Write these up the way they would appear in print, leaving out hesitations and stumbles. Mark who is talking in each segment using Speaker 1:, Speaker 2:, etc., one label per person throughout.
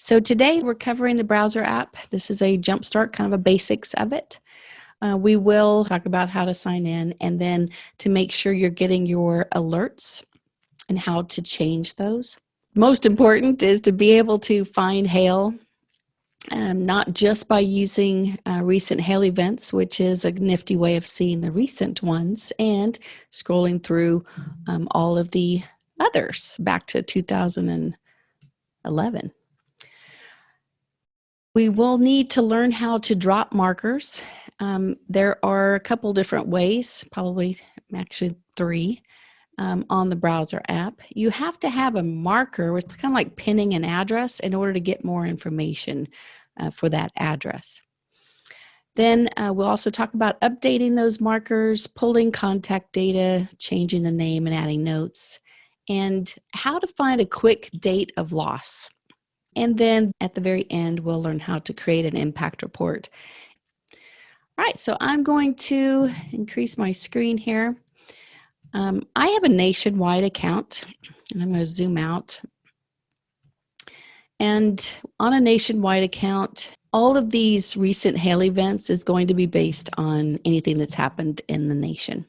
Speaker 1: So today we're covering the browser app. This is a jumpstart, kind of a basics of it. We will talk about how to sign in and then to make sure you're getting your alerts and how to change those. Most important is to be able to find hail, not just by using recent hail events, which is a nifty way of seeing the recent ones, and scrolling through all of the others back to 2011. We will need to learn how to drop markers. There are a couple different ways, probably actually three, on the browser app. You have to have a marker, it's kind of like pinning an address in order to get more information for that address. Then we'll also talk about updating those markers, pulling contact data, changing the name and adding notes, and how to find a quick date of loss. And then at the very end, we'll learn how to create an impact report. All right, so I'm going to increase my screen here. I have a nationwide account, and I'm going to zoom out. And on a nationwide account, all of these recent hail events is going to be based on anything that's happened in the nation.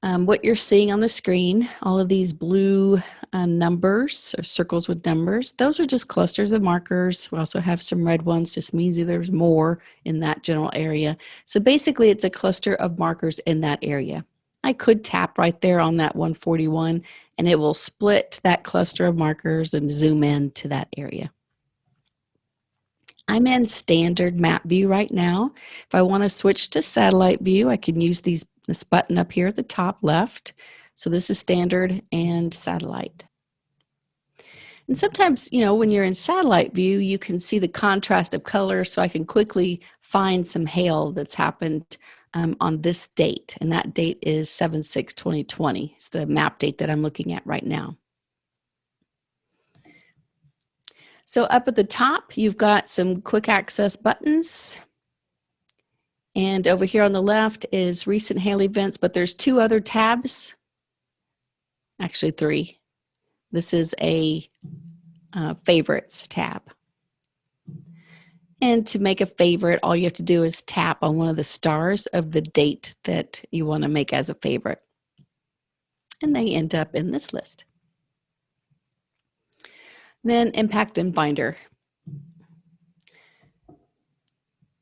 Speaker 1: What you're seeing on the screen, all of these blue numbers or circles with numbers, those are just clusters of markers. We also have some red ones, just means there's more in that general area. So basically it's a cluster of markers in that area. I could tap right there on that 141 and it will split that cluster of markers and zoom in to that area. I'm in standard map view right now. If I want to switch to satellite view, I can use this button up here at the top left. So this is standard and satellite. And sometimes, when you're in satellite view, you can see the contrast of colors, so I can quickly find some hail that's happened on this date. And that date is 7/6/2020. It's the map date that I'm looking at right now. So up at the top, you've got some quick access buttons. And over here on the left is recent hail events, but there's two other tabs, actually three. This is a favorites tab. And to make a favorite, all you have to do is tap on one of the stars of the date that you want to make as a favorite. And they end up in this list. Then impact and binder.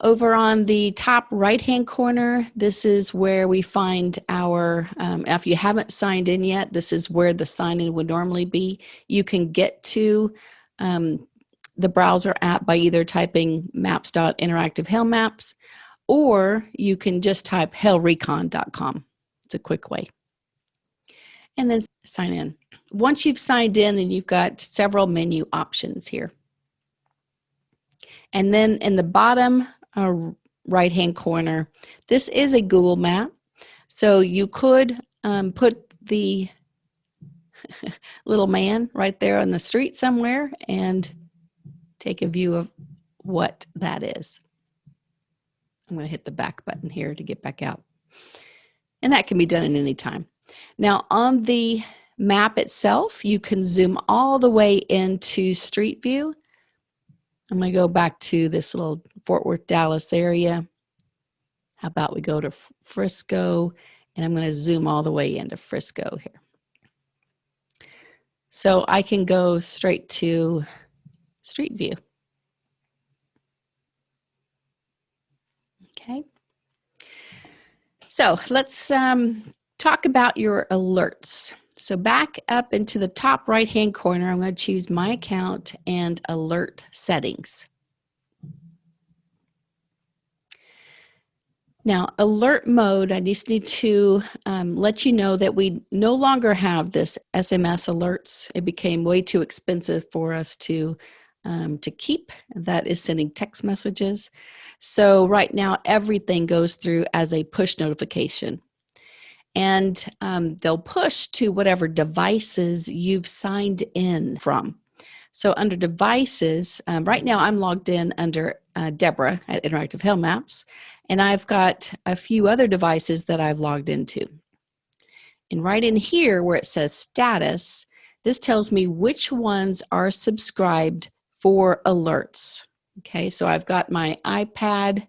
Speaker 1: Over on the top right-hand corner, this is where we find our, if you haven't signed in yet, this is where the sign-in would normally be. You can get to the browser app by either typing maps.interactive hail maps, or you can just type hailrecon.com. It's a quick way. And then sign in. Once you've signed in, then you've got several menu options here. And then in the bottom right-hand corner, this is a Google map. So you could put the little man right there on the street somewhere and take a view of what that is. I'm going to hit the back button here to get back out. And that can be done at any time. Now on the map itself, you can zoom all the way into Street View. I'm going to go back to this little Fort Worth, Dallas area. How about we go to Frisco, and I'm going to zoom all the way into Frisco here. So I can go straight to Street View. Okay. So let's talk about your alerts. So back up into the top right-hand corner, I'm going to choose My Account and Alert Settings. Now, alert mode, I just need to let you know that we no longer have this SMS alerts. It became way too expensive for us to keep. That is sending text messages. So right now, everything goes through as a push notification. And they'll push to whatever devices you've signed in from. So under devices, right now I'm logged in under Deborah at Interactive Hail Maps, and I've got a few other devices that I've logged into. And right in here where it says status, this tells me which ones are subscribed for alerts. Okay, so I've got my iPad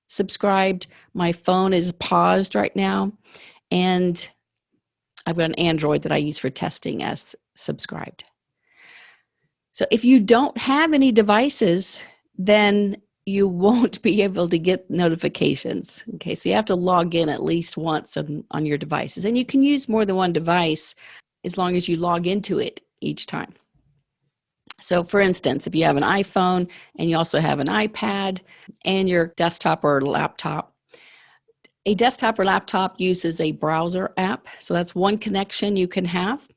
Speaker 1: subscribed, my phone is paused right now, and I've got an Android that I use for testing as subscribed. So if you don't have any devices, then you won't be able to get notifications. Okay, so you have to log in at least once on your devices. And you can use more than one device as long as you log into it each time. So for instance, if you have an iPhone and you also have an iPad and your desktop or laptop, a desktop or laptop uses a browser app. So that's one connection you can have.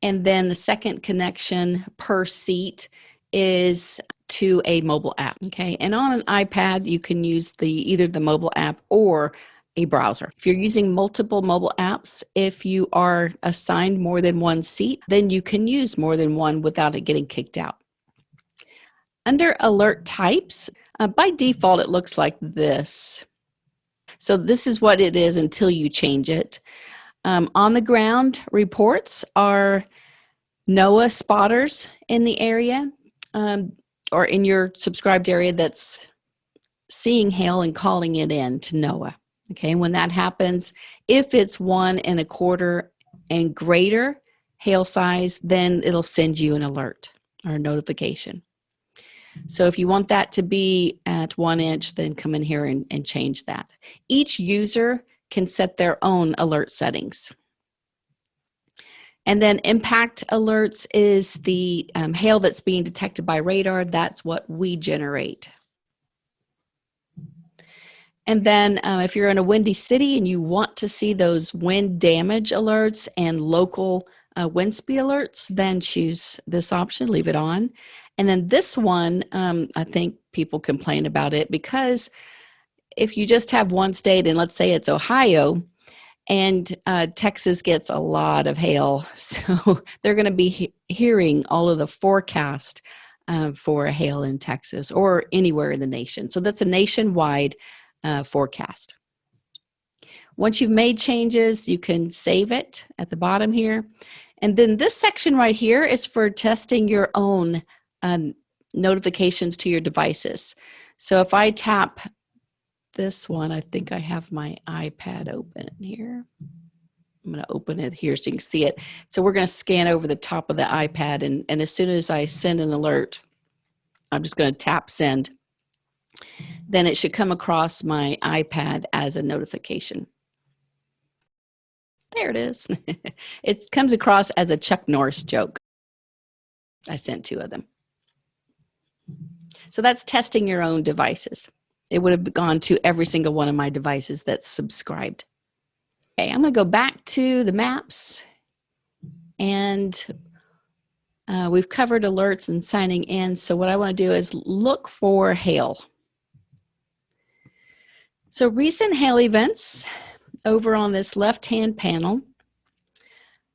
Speaker 1: And then the second connection per seat is to a mobile app. Okay. And on an iPad, you can use either the mobile app or a browser. If you're using multiple mobile apps, if you are assigned more than one seat, then you can use more than one without it getting kicked out. Under alert types, by default, it looks like this. So this is what it is until you change it. On the ground reports are NOAA spotters in the area or in your subscribed area that's seeing hail and calling it in to NOAA. Okay, and when that happens, if it's 1.25 and greater hail size, then it'll send you an alert or a notification. So if you want that to be at 1 inch, then come in here and change that. Each user can set their own alert settings. And then impact alerts is the hail that's being detected by radar. That's what we generate. And then if you're in a windy city and you want to see those wind damage alerts and local wind speed alerts, then choose this option, leave it on. And then this one, I think people complain about it because if you just have one state, and let's say it's Ohio, and Texas gets a lot of hail, so they're going to be hearing all of the forecast for hail in Texas or anywhere in the nation. So that's a nationwide forecast. Once you've made changes, you can save it at the bottom here. And then this section right here is for testing your own notifications to your devices. So if I tap this one, I think I have my iPad open here. I'm going to open it here so you can see it. So we're going to scan over the top of the iPad, and as soon as I send an alert, I'm just going to tap send. Then it should come across my iPad as a notification. There it is. It comes across as a Chuck Norris joke. I sent 2 of them. So that's testing your own devices. It would have gone to every single one of my devices that's subscribed. Okay, I'm going to go back to the maps, and we've covered alerts and signing in. So what I want to do is look for hail. So recent hail events over on this left-hand panel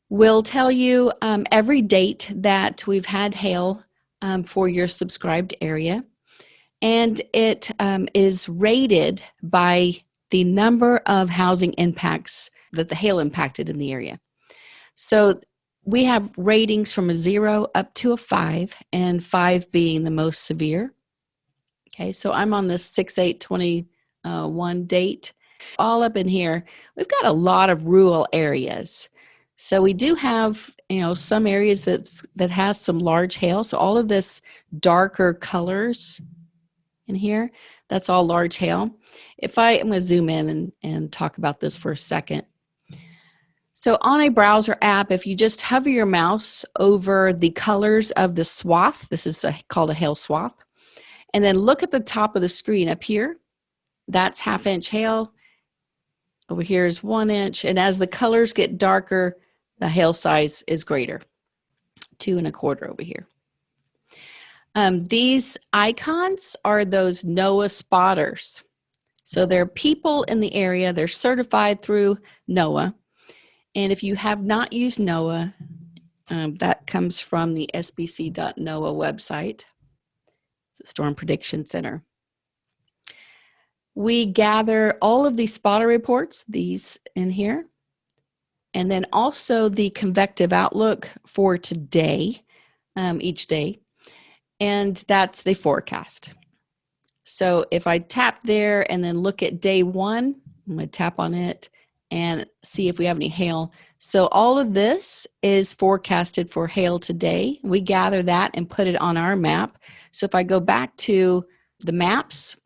Speaker 1: will tell you every date that we've had hail for your subscribed area. And it is rated by the number of housing impacts that the hail impacted in the area. So we have ratings from a 0 up to a 5, and 5 being the most severe. Okay, so I'm on this 6/8/21 date. All up in here, we've got a lot of rural areas. So we do have, some areas that has some large hail. So all of this darker colors in here, that's all large hail. I'm going to zoom in and talk about this for a second. So on a browser app, if you just hover your mouse over the colors of the swath, this is called a hail swath, and then look at the top of the screen up here, that's 1/2 inch hail. Over here is 1 inch, and as the colors get darker, the hail size is greater, 2.25 over here. These icons are those NOAA spotters. So they're people in the area. They're certified through NOAA. And if you have not used NOAA, that comes from the sbc.noaa website, the Storm Prediction Center. We gather all of these spotter reports, these in here, and then also the convective outlook for today, each day. and that's the forecast. So if I tap there and then look at day 1, I'm going to tap on it and see if we have any hail. So all of this is forecasted for hail today. We gather that and put it on our map. So if I go back to the maps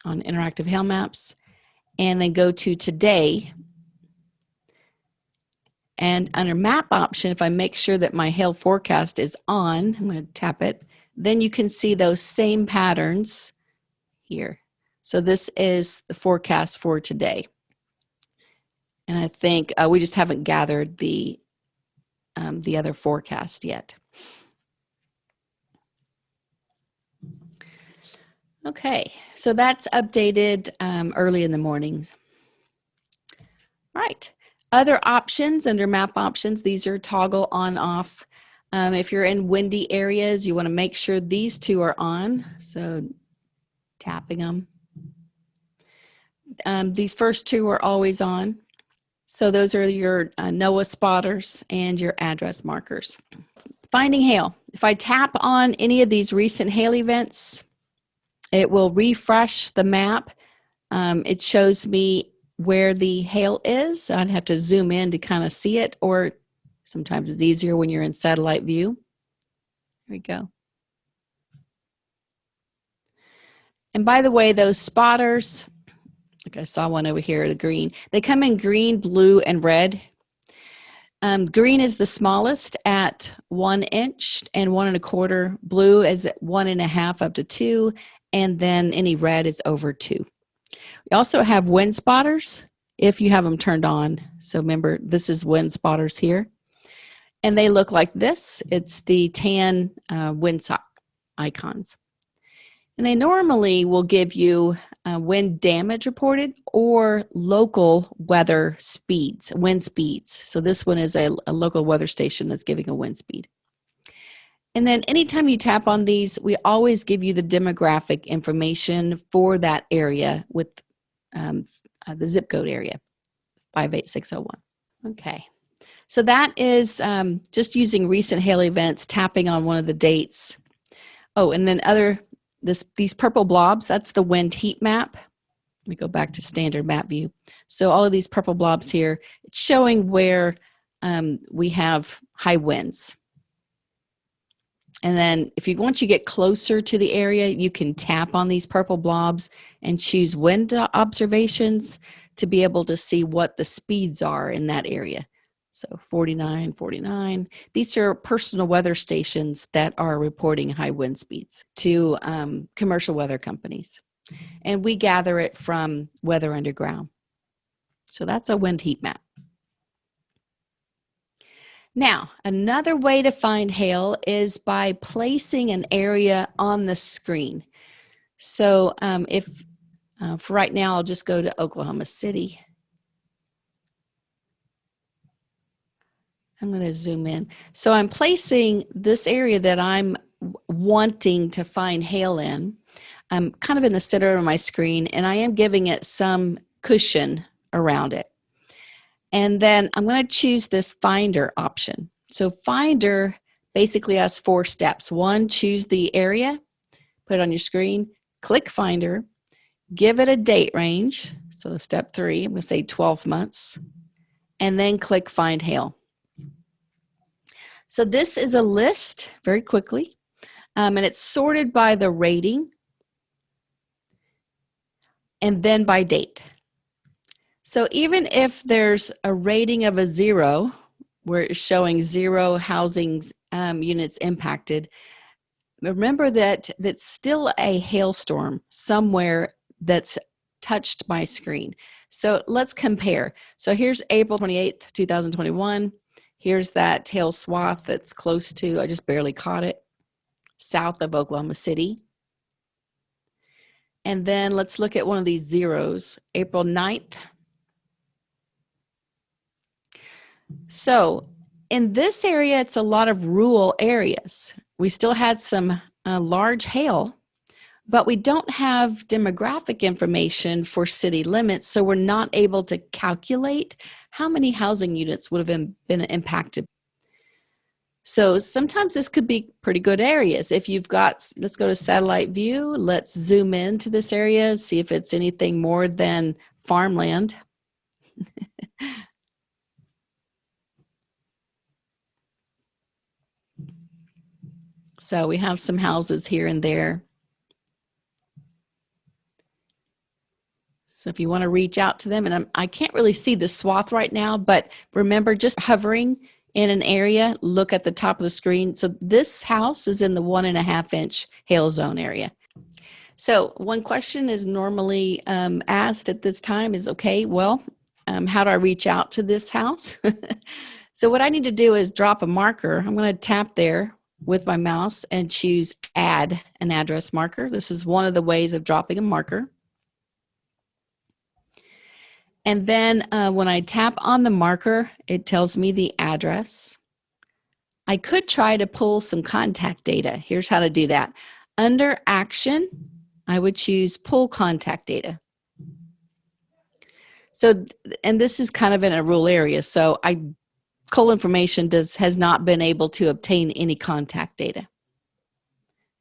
Speaker 1: on interactive hail maps and then go to today, and under map option, if I make sure that my hail forecast is on, I'm going to tap it, then you can see those same patterns here. So this is the forecast for today. And I think we just haven't gathered the other forecast yet. Okay, so that's updated early in the mornings. All right, other options under map options, these are toggle on off. If you're in windy areas, you want to make sure these two are on. So tapping them. These first two are always on. So those are your NOAA spotters and your address markers. Finding hail. If I tap on any of these recent hail events, it will refresh the map. It shows me where the hail is. I'd have to zoom in to kind of see it, or sometimes it's easier when you're in satellite view. There we go. And by the way, those spotters, like I saw one over here, the green, they come in green, blue, and red. Green is the smallest at 1 inch and 1 1/4. Blue is at 1 1/2 up to 2, and then any red is over 2. We also have wind spotters if you have them turned on. So remember, this is wind spotters here, and they look like this. It's the tan windsock icons. And they normally will give you wind damage reported or local weather speeds, wind speeds. So this one is a local weather station that's giving a wind speed. And then anytime you tap on these, we always give you the demographic information for that area with the zip code area, 58601. Okay. So that is just using recent hail events, tapping on one of the dates. Oh, and then these purple blobs, that's the wind heat map. Let me go back to standard map view. So all of these purple blobs here, it's showing where we have high winds. And then once you get closer to the area, you can tap on these purple blobs and choose wind observations to be able to see what the speeds are in that area. So 49, 49. These are personal weather stations that are reporting high wind speeds to commercial weather companies. And we gather it from Weather Underground. So that's a wind heat map. Now, another way to find hail is by placing an area on the screen. So for right now, I'll just go to Oklahoma City. I'm going to zoom in. So I'm placing this area that I'm wanting to find hail in. I'm kind of in the center of my screen, and I am giving it some cushion around it. And then I'm going to choose this Finder option. So Finder basically has 4 steps. 1, choose the area, put it on your screen, click Finder, give it a date range. So step 3, I'm going to say 12 months, and then click Find Hail. So this is a list very quickly, and it's sorted by the rating and then by date. So even if there's a rating of a 0, where it's showing 0 housing units impacted, remember that that's still a hailstorm somewhere that's touched my screen. So let's compare. So here's April 28th, 2021. Here's that hail swath that's close to, I just barely caught it, south of Oklahoma City. And then let's look at one of these zeros, April 9th. So in this area, it's a lot of rural areas. We still had some large hail, but we don't have demographic information for city limits, so we're not able to calculate how many housing units would have been impacted. So sometimes this could be pretty good areas. If you've got, let's go to satellite view. Let's zoom into this area, see if it's anything more than farmland. So we have some houses here and there. So if you want to reach out to them, and I can't really see the swath right now, but remember, just hovering in an area, look at the top of the screen. So this house is in the 1.5 inch hail zone area. So one question is normally asked at this time is, okay, well, how do I reach out to this house? So what I need to do is drop a marker. I'm going to tap there with my mouse and choose add an address marker. This is one of the ways of dropping a marker. And then when I tap on the marker, it tells me the address. I could try to pull some contact data. Here's how to do that. Under action, I would choose pull contact data. So, and this is kind of in a rural area, so Coal Information has not been able to obtain any contact data.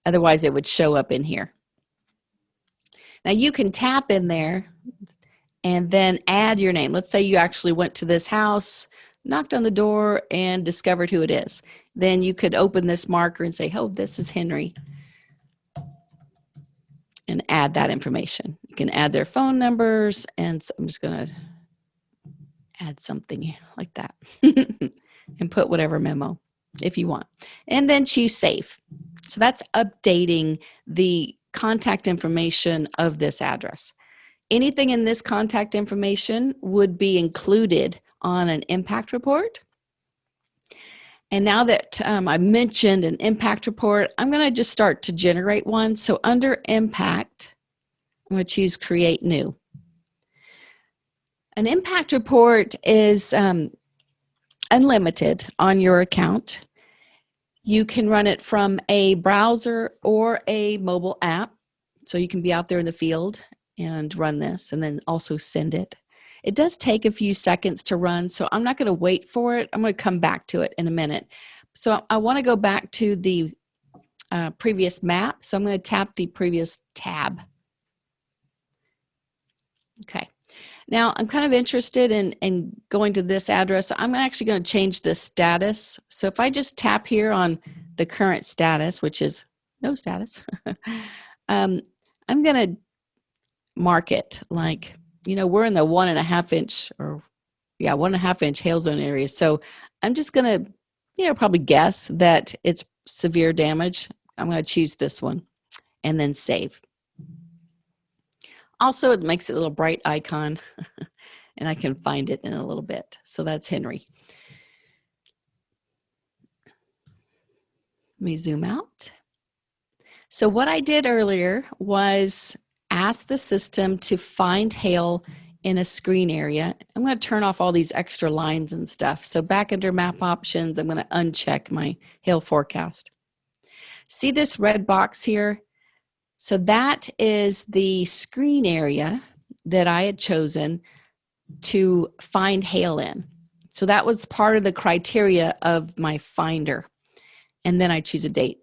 Speaker 1: Otherwise, it would show up in here. Now you can tap in there and then add your name. Let's say you actually went to this house, knocked on the door, and discovered who it is. Then you could open this marker and say, oh, this is Henry, and add that information. You can add their phone numbers, and so I'm just going to add something like that and put whatever memo if you want. And then choose save. So that's updating the contact information of this address. Anything in this contact information would be included on an impact report. And now that I mentioned an impact report, I'm going to just start to generate one. So under impact, I'm going to choose create new. An impact report is unlimited on your account. You can run it from a browser or a mobile app. So you can be out there in the field and run this and then also send it. It does take a few seconds to run, so I'm not going to wait for it. I'm going to come back to it in a minute. So I want to go back to the previous map. So I'm going to tap the previous tab. Okay. Now I'm kind of interested in going to this address. I'm actually going to change the status. So if I just tap here on the current status, which is no status, I'm going to mark it like, you know, we're in the 1.5 inch or 1.5 inch hail zone area. So I'm just going to, you know, probably guess that it's severe damage. I'm going to choose this one and then save. Also, it makes it a little bright icon and I can find it in a little bit. So that's Henry. Let me zoom out. So what I did earlier was ask the system to find hail in a screen area. I'm going to turn off all these extra lines and stuff. So back under map options, I'm going to uncheck my hail forecast. See this red box here? So that is the screen area that I had chosen to find hail in. So that was part of the criteria of my finder. And then I chose a date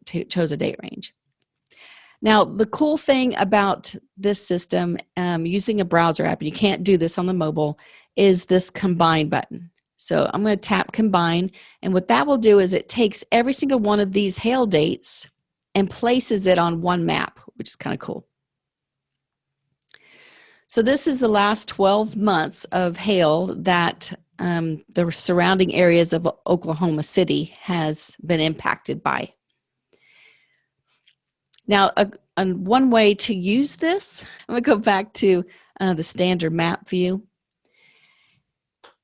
Speaker 1: range. Now, the cool thing about this system, using a browser app, and you can't do this on the mobile, is this combine button. So I'm going to tap combine, and what that will do is it takes every single one of these hail dates and places it on one map, which is kind of cool. So this is the last 12 months of hail that the surrounding areas of Oklahoma City has been impacted by. Now, one way to use this, I'm going to go back to the standard map view.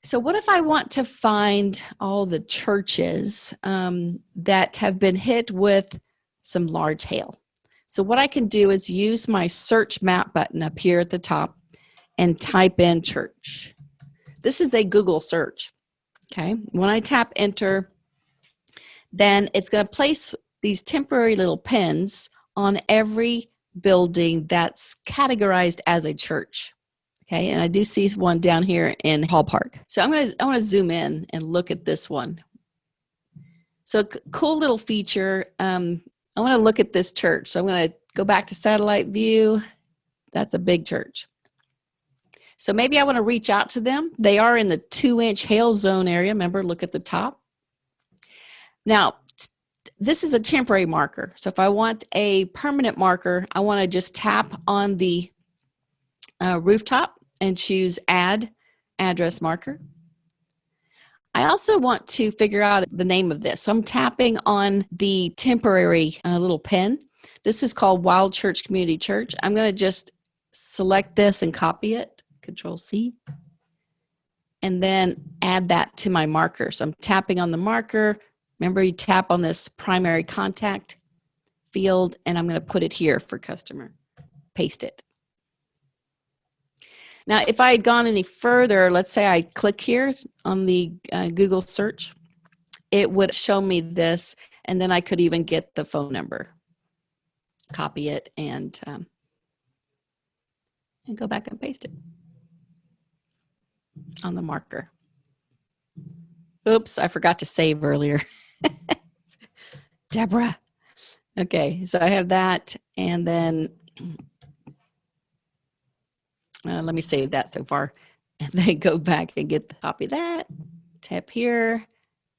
Speaker 1: So what if I want to find all the churches that have been hit with some large hail? So what I can do is use my search map button up here at the top and type in church. This is a Google search. Okay. When I tap enter, then it's going to place these temporary little pins on every building that's categorized as a church. Okay, and I do see one down here in Hall Park. So I want to zoom in and look at this one. So cool little feature. I want to look at this church. So I'm going to go back to satellite view. That's a big church. So maybe I want to reach out to them. They are in the 2-inch hail zone area. Remember, look at the top. Now, this is a temporary marker. So if I want a permanent marker, I want to just tap on the rooftop and choose Add Address Marker. I also want to figure out the name of this. So I'm tapping on the temporary little pen. This is called Wild Church Community Church. I'm going to just select this and copy it, Control C, and then add that to my marker. So I'm tapping on the marker. Remember, you tap on this primary contact field, and I'm going to put it here for customer. Paste it. Now, if I had gone any further, let's say I click here on the Google search, it would show me this, and then I could even get the phone number, copy it, and go back and paste it on the marker. Oops, I forgot to save earlier. Deborah. Okay, so I have that, and then let me save that so far, and then go back and get the copy of that, tap here,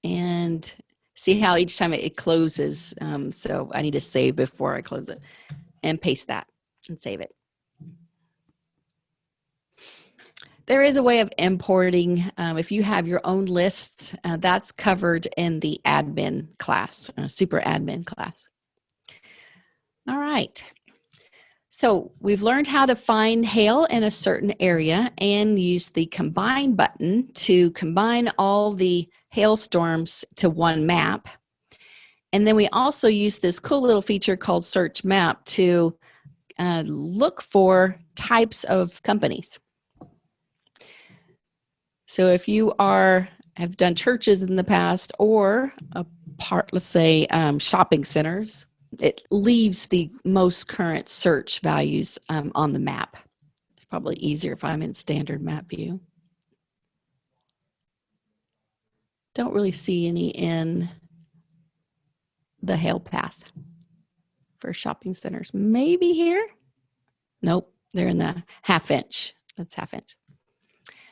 Speaker 1: and see how each time it closes. So I need to save before I close it, and paste that and save it. There is a way of importing. If you have your own lists, that's covered in the admin class, super admin class. All right. So we've learned how to find hail in a certain area and use the combine button to combine all the hailstorms to one map. And then we also use this cool little feature called Search Map to look for types of companies. So if you have done churches in the past or let's say shopping centers, it leaves the most current search values on the map. It's probably easier if I'm in standard map view. Don't really see any in the hail path for shopping centers. Maybe here? Nope, they're in the half-inch. That's half-inch.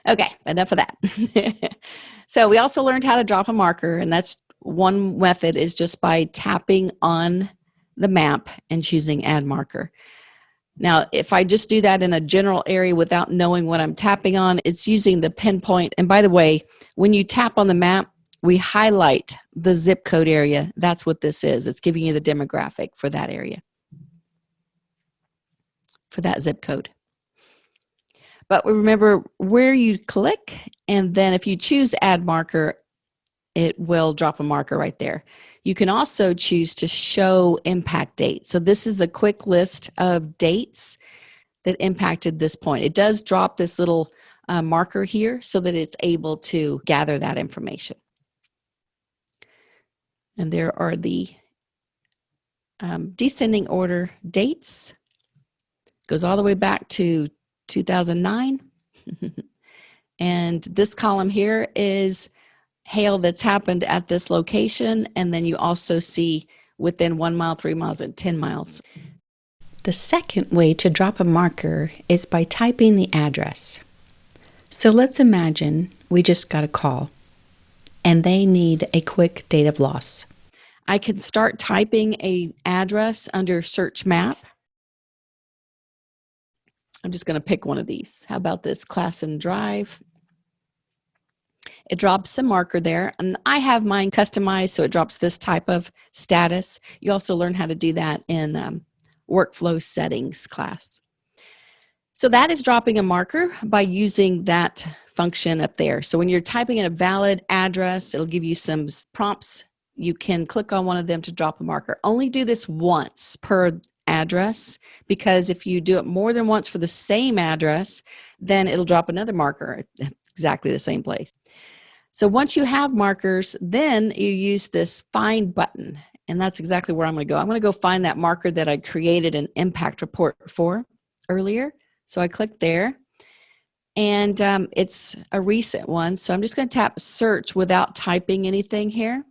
Speaker 1: Okay, enough of that. So we also learned how to drop a marker, and that's one method is just by tapping on the map and choosing Add Marker. Now, if I just do that in a general area without knowing what I'm tapping on, it's using the pinpoint. And by the way, when you tap on the map, we highlight the zip code area. That's what this is. It's giving you the demographic for that area, for that zip code. But remember where you click, and then if you choose Add Marker, it will drop a marker right there. You can also choose to show impact date. So this is a quick list of dates that impacted this point. It does drop this little marker here so that it's able to gather that information. And there are the descending order dates. Goes all the way back to 2009. And this column here is hail that's happened at this location, and then you also see within 1 mile, 3 miles, and 10 miles. The second way to drop a marker is by typing the address. So let's imagine we just got a call, and they need a quick date of loss. I can start typing an address under Search Map. I'm just going to pick one of these. How about this, Classen Drive? It drops a marker there, and I have mine customized so it drops this type of status. You also learn how to do that in workflow settings class. So that is dropping a marker by using that function up there. So when you're typing in a valid address, it'll give you some prompts. You can click on one of them to drop a marker. Only do this once per address, because if you do it more than once for the same address, then it'll drop another marker at exactly the same place. So once you have markers, then you use this find button, and that's exactly where I'm going to go. I'm going to go find that marker that I created an impact report for earlier. So I click there, and it's a recent one. So I'm just going to tap search without typing anything here.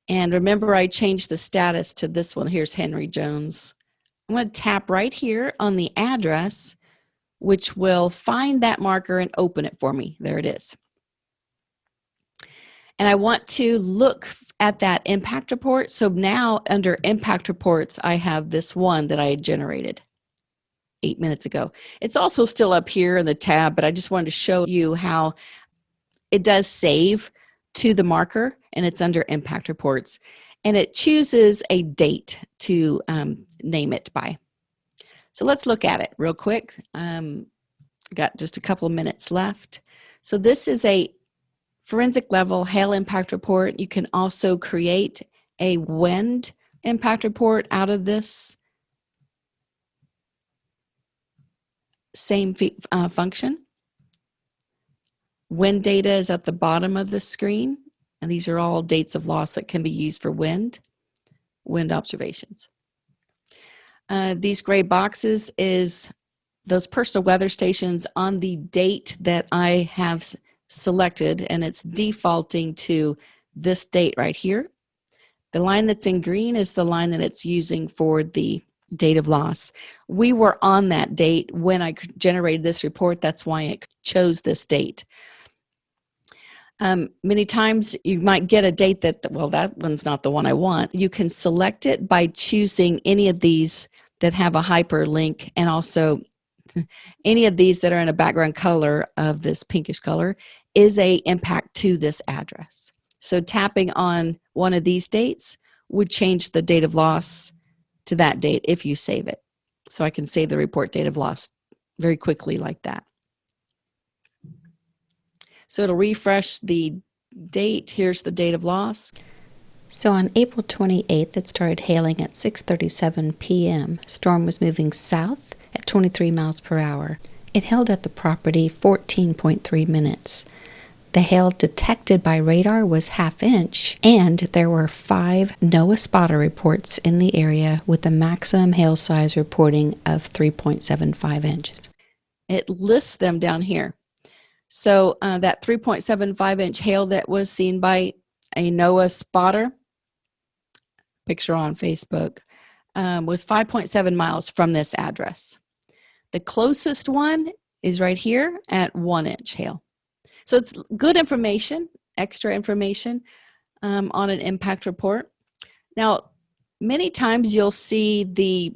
Speaker 1: And remember, I changed the status to this one. Here's Henry Jones. I'm going to tap right here on the address, which will find that marker and open it for me. There it is. And I want to look at that impact report. So now under impact reports, I have this one that I had generated 8 minutes ago. It's also still up here in the tab, but I just wanted to show you how it does save to the marker, and it's under impact reports. And it chooses a date to name it by. So let's look at it real quick. Got just a couple of minutes left. So this is a forensic level hail impact report. You can also create a wind impact report out of this same function. Wind data is at the bottom of the screen, and these are all dates of loss that can be used for wind observations. These gray boxes is those personal weather stations on the date that I have selected, and it's defaulting to this date right here. The line that's in green is the line that it's using for the date of loss. We were on that date when I generated this report. That's why it chose this date. Many times you might get a date that, well, that one's not the one I want. You can select it by choosing any of these that have a hyperlink, and also any of these that are in a background color of this pinkish color is a impact to this address. So tapping on one of these dates would change the date of loss to that date if you save it. So I can save the report date of loss very quickly like that. So it'll refresh the date. Here's the date of loss.
Speaker 2: So on April 28th, it started hailing at 6:37 p.m. Storm was moving south at 23 miles per hour. It held at the property 14.3 minutes. The hail detected by radar was ½ inch, and there were 5 NOAA spotter reports in the area with a maximum hail size reporting of 3.75 inches.
Speaker 1: It lists them down here. So that 3.75-inch hail that was seen by a NOAA spotter, picture on Facebook, was 5.7 miles from this address. The closest one is right here at 1-inch hail. So it's good information, extra information on an impact report. Now, many times you'll see the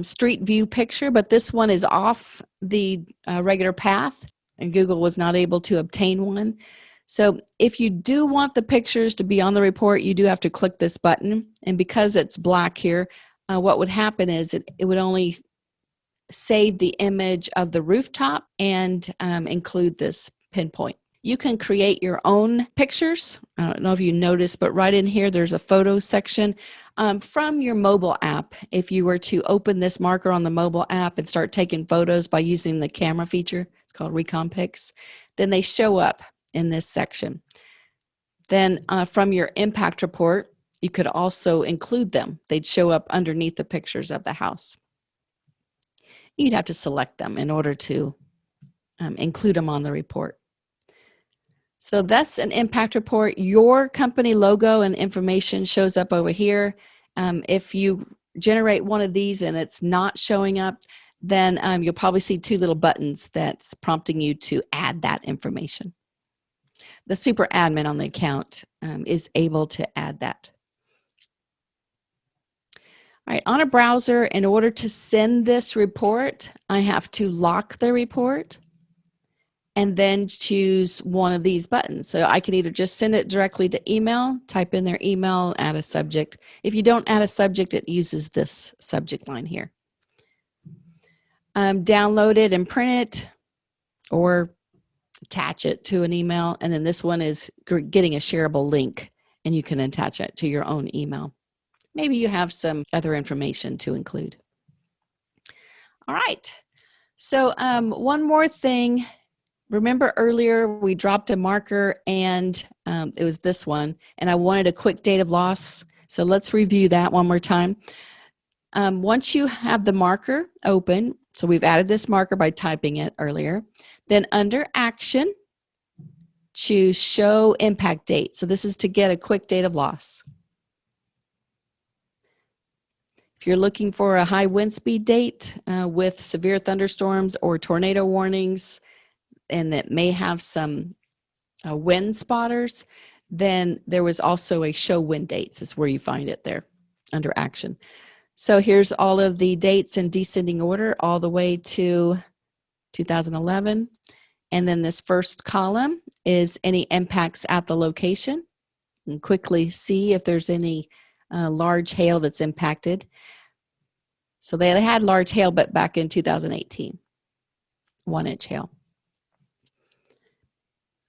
Speaker 1: street view picture, but this one is off the regular path, and Google was not able to obtain one. So if you do want the pictures to be on the report, you do have to click this button. And because it's black here, what would happen is it would only save the image of the rooftop and include this pinpoint. You can create your own pictures. I don't know if you noticed, but right in here, there's a photo section from your mobile app. If you were to open this marker on the mobile app and start taking photos by using the camera feature, it's called Recon Pics, then they show up in this section. Then from your impact report, you could also include them. They'd show up underneath the pictures of the house. You'd have to select them in order to include them on the report. So that's an impact report. Your company logo and information shows up over here. If you generate one of these and it's not showing up, then you'll probably see 2 little buttons that's prompting you to add that information. The super admin on the account is able to add that. All right, on a browser, in order to send this report, I have to lock the report and then choose one of these buttons. So I can either just send it directly to email, type in their email, add a subject. If you don't add a subject, it uses this subject line here. Download it and print it, or attach it to an email. And then this one is getting a shareable link, and you can attach it to your own email. Maybe you have some other information to include. All right. So one more thing. Remember earlier we dropped a marker, and it was this one, and I wanted a quick date of loss. So let's review that one more time. Once you have the marker open, so we've added this marker by typing it earlier, then under Action, choose Show Impact Date. So this is to get a quick date of loss. If you're looking for a high wind speed date with severe thunderstorms or tornado warnings, and that may have some wind spotters, then there was also a show wind dates is where you find it there under action. So here's all of the dates in descending order all the way to 2011. And then this first column is any impacts at the location. And quickly see if there's any large hail that's impacted. So they had large hail, but back in 2018, 1-inch hail.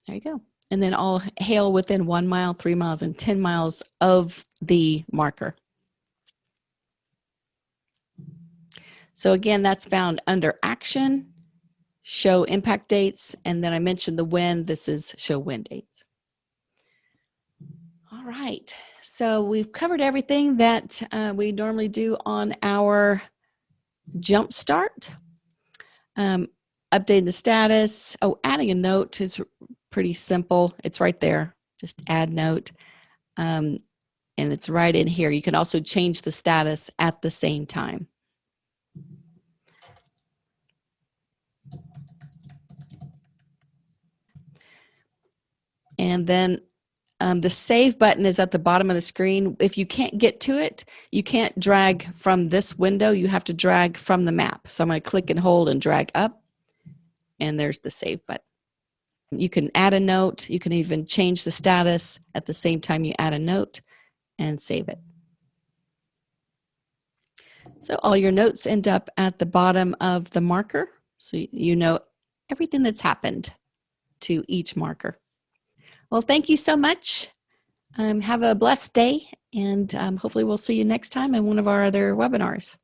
Speaker 1: There you go. And then all hail within 1 mile, 3 miles, and 10 miles of the marker. So again, that's found under action, show impact dates, and then I mentioned the wind. This is show wind dates. All right. So we've covered everything that we normally do on our jump start. Updating the status. Oh, adding a note is pretty simple. It's right there. Just add note. And it's right in here. You can also change the status at the same time. And then the save button is at the bottom of the screen. If you can't get to it, you can't drag from this window. You have to drag from the map. So I'm going to click and hold and drag up. And there's the save button. You can add a note. You can even change the status at the same time you add a note and save it. So all your notes end up at the bottom of the marker. So you know everything that's happened to each marker. Well, thank you so much. Have a blessed day, and hopefully we'll see you next time in one of our other webinars.